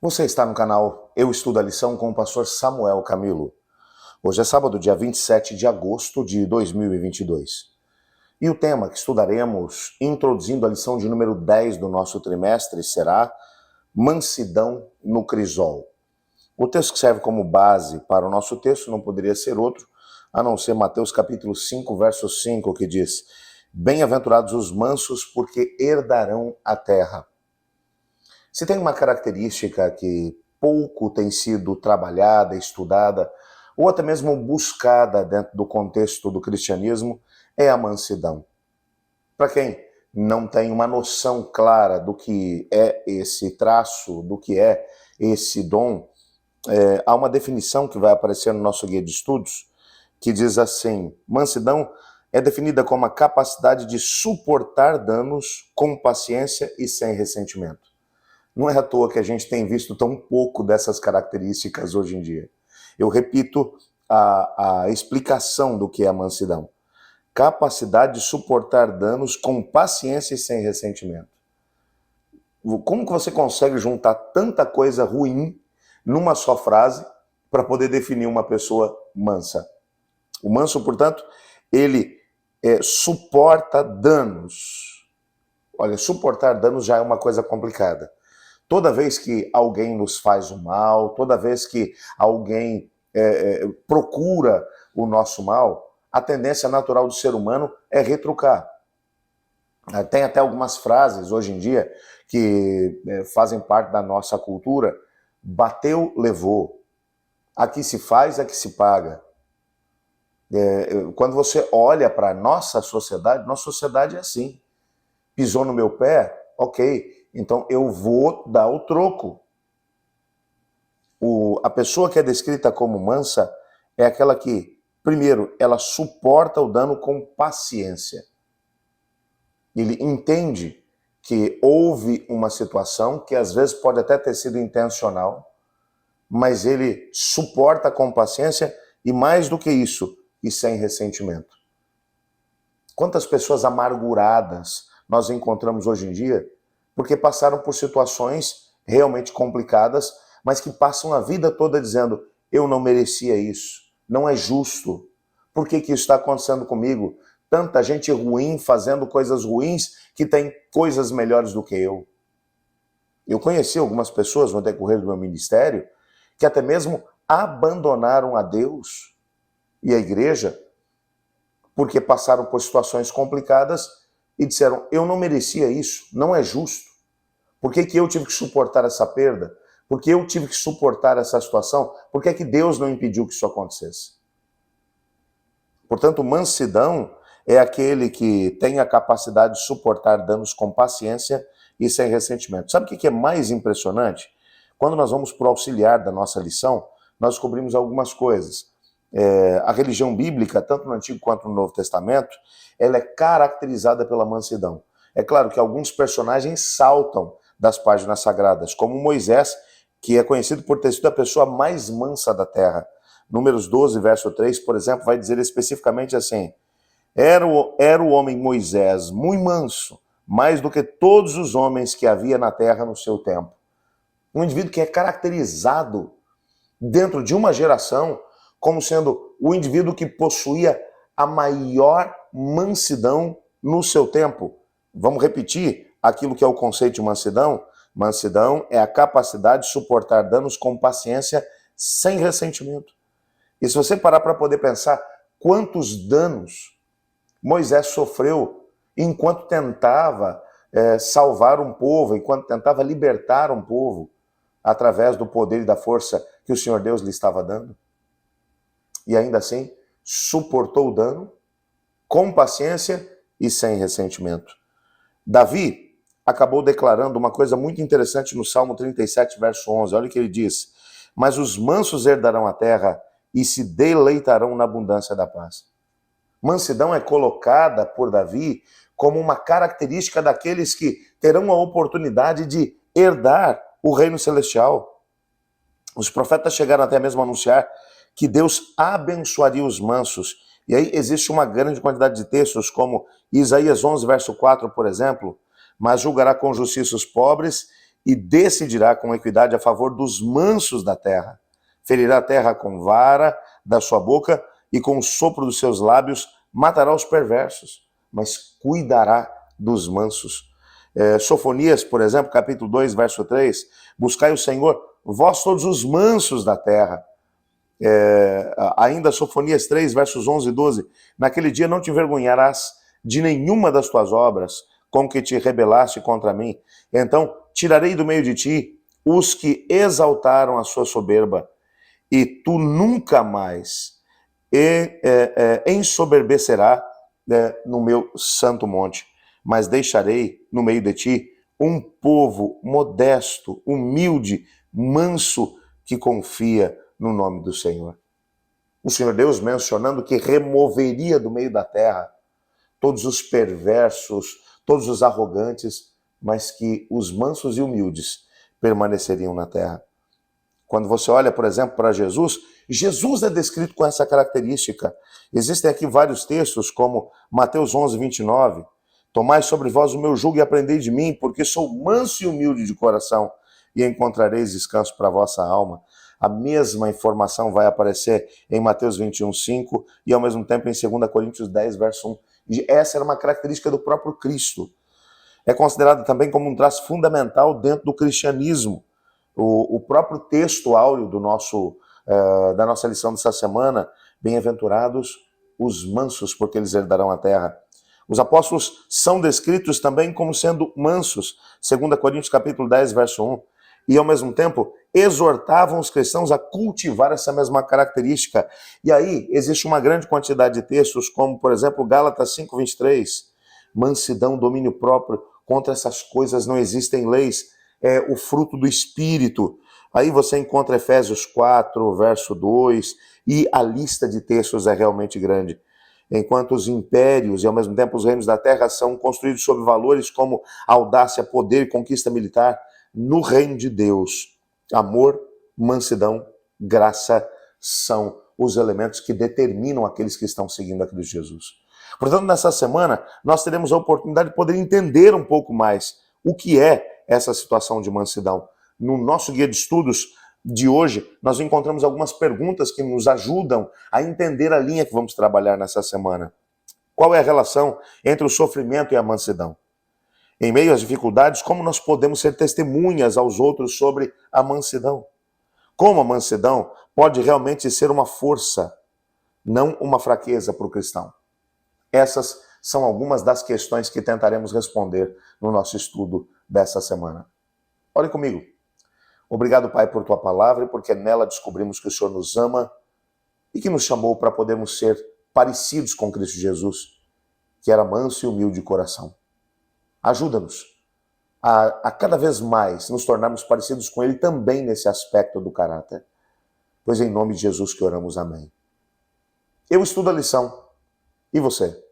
Você está no canal Eu Estudo a Lição com o pastor Samuel Camilo. Hoje é sábado, dia 27 de agosto de 2022. E o tema que estudaremos, introduzindo a lição de número 10 do nosso trimestre, será Mansidão no Crisol. O texto que serve como base para o nosso texto não poderia ser outro, a não ser Mateus capítulo 5, verso 5, que diz: Bem-aventurados os mansos, porque herdarão a terra. Se tem uma característica que pouco tem sido trabalhada, estudada, ou até mesmo buscada dentro do contexto do cristianismo, é a mansidão. Para quem não tem uma noção clara do que é esse traço, do que é esse dom, há uma definição que vai aparecer no nosso guia de estudos, que diz assim: mansidão é definida como a capacidade de suportar danos com paciência e sem ressentimento. Não é à toa que a gente tem visto tão pouco dessas características hoje em dia. Eu repito a explicação do que é a mansidão. Capacidade de suportar danos com paciência e sem ressentimento. Como que você consegue juntar tanta coisa ruim numa só frase para poder definir uma pessoa mansa? O manso, portanto, ele suporta danos. Olha, suportar danos já é uma coisa complicada. Toda vez que alguém nos faz o mal, toda vez que alguém procura o nosso mal, a tendência natural do ser humano é retrucar. Tem até algumas frases hoje em dia que fazem parte da nossa cultura. Bateu, levou. Aqui se faz, aqui se paga. Quando você olha para a nossa sociedade é assim. Pisou no meu pé? Ok. Então eu vou dar o troco. A pessoa que é descrita como mansa é aquela que, primeiro, ela suporta o dano com paciência. Ele entende que houve uma situação que às vezes pode até ter sido intencional, mas ele suporta com paciência e, mais do que isso, e sem ressentimento. Quantas pessoas amarguradas nós encontramos hoje em dia porque passaram por situações realmente complicadas, mas que passam a vida toda dizendo: eu não merecia isso, não é justo, por que isso está acontecendo comigo? Tanta gente ruim fazendo coisas ruins que tem coisas melhores do que eu. Eu conheci algumas pessoas no decorrer do meu ministério que até mesmo abandonaram a Deus e a igreja porque passaram por situações complicadas e disseram: eu não merecia isso, não é justo. Por que eu tive que suportar essa perda? Por que eu tive que suportar essa situação? Por que Deus não impediu que isso acontecesse? Portanto, mansidão é aquele que tem a capacidade de suportar danos com paciência e sem ressentimento. Sabe o que é mais impressionante? Quando nós vamos para o auxiliar da nossa lição, nós descobrimos algumas coisas. A religião bíblica, tanto no Antigo quanto no Novo Testamento, ela é caracterizada pela mansidão. É claro que alguns personagens saltam das páginas sagradas, como Moisés, que é conhecido por ter sido a pessoa mais mansa da terra. Números 12, verso 3, por exemplo, vai dizer especificamente assim: era o homem Moisés muito manso, mais do que todos os homens que havia na terra no seu tempo. Um indivíduo que é caracterizado dentro de uma geração como sendo o indivíduo que possuía a maior mansidão no seu tempo. Vamos repetir aquilo que é o conceito de mansidão? Mansidão é a capacidade de suportar danos com paciência, sem ressentimento. E se você parar para poder pensar quantos danos Moisés sofreu enquanto tentava salvar um povo, enquanto tentava libertar um povo através do poder e da força que o Senhor Deus lhe estava dando. E ainda assim, suportou o dano com paciência e sem ressentimento. Davi acabou declarando uma coisa muito interessante no Salmo 37, verso 11. Olha o que ele diz: mas os mansos herdarão a terra e se deleitarão na abundância da paz. Mansidão é colocada por Davi como uma característica daqueles que terão a oportunidade de herdar o reino celestial. Os profetas chegaram até mesmo a anunciar que Deus abençoaria os mansos. E aí existe uma grande quantidade de textos, como Isaías 11, verso 4, por exemplo: mas julgará com justiça os pobres e decidirá com equidade a favor dos mansos da terra. Ferirá a terra com vara da sua boca e com o sopro dos seus lábios matará os perversos, mas cuidará dos mansos. Sofonias, por exemplo, capítulo 2, verso 3, buscai o Senhor, vós todos os mansos da terra. Ainda Sofonias 3, versos 11 e 12, naquele dia não te envergonharás de nenhuma das tuas obras, com que te rebelaste contra mim. Então tirarei do meio de ti os que exaltaram a sua soberba, e tu nunca mais ensoberbecerá no meu santo monte, mas deixarei no meio de ti um povo modesto, humilde, manso, que confia no nome do Senhor. O Senhor Deus mencionando que removeria do meio da terra todos os perversos, todos os arrogantes, mas que os mansos e humildes permaneceriam na terra. Quando você olha, por exemplo, para Jesus, Jesus é descrito com essa característica. Existem aqui vários textos, como Mateus 11, 29. Tomai sobre vós o meu jugo e aprendei de mim, porque sou manso e humilde de coração, e encontrareis descanso para a vossa alma. A mesma informação vai aparecer em Mateus 21, 5 e ao mesmo tempo em 2 Coríntios 10, verso 1. E essa era uma característica do próprio Cristo. É considerado também como um traço fundamental dentro do cristianismo. O próprio texto áureo da nossa lição dessa semana, bem-aventurados os mansos, porque eles herdarão a terra. Os apóstolos são descritos também como sendo mansos, 2 Coríntios capítulo 10, verso 1, e ao mesmo tempo exortavam os cristãos a cultivar essa mesma característica. E aí existe uma grande quantidade de textos, como por exemplo Gálatas 5, 23, mansidão, domínio próprio, contra essas coisas não existem leis, é o fruto do Espírito. Aí você encontra Efésios 4, verso 2, e a lista de textos é realmente grande. Enquanto os impérios e ao mesmo tempo os reinos da terra são construídos sobre valores como audácia, poder e conquista militar, no reino de Deus, amor, mansidão, graça são os elementos que determinam aqueles que estão seguindo a Cristo Jesus. Portanto, nessa semana, nós teremos a oportunidade de poder entender um pouco mais o que é essa situação de mansidão. No nosso guia de estudos de hoje, nós encontramos algumas perguntas que nos ajudam a entender a linha que vamos trabalhar nessa semana. Qual é a relação entre o sofrimento e a mansidão? Em meio às dificuldades, como nós podemos ser testemunhas aos outros sobre a mansidão? Como a mansidão pode realmente ser uma força, não uma fraqueza para o cristão? Essas são algumas das questões que tentaremos responder no nosso estudo dessa semana. Ore comigo. Obrigado, Pai, por tua palavra e porque nela descobrimos que o Senhor nos ama e que nos chamou para podermos ser parecidos com Cristo Jesus, que era manso e humilde de coração. Ajuda-nos a cada vez mais nos tornarmos parecidos com Ele também nesse aspecto do caráter. Pois em nome de Jesus que oramos, amém. Eu estudo a lição. E você?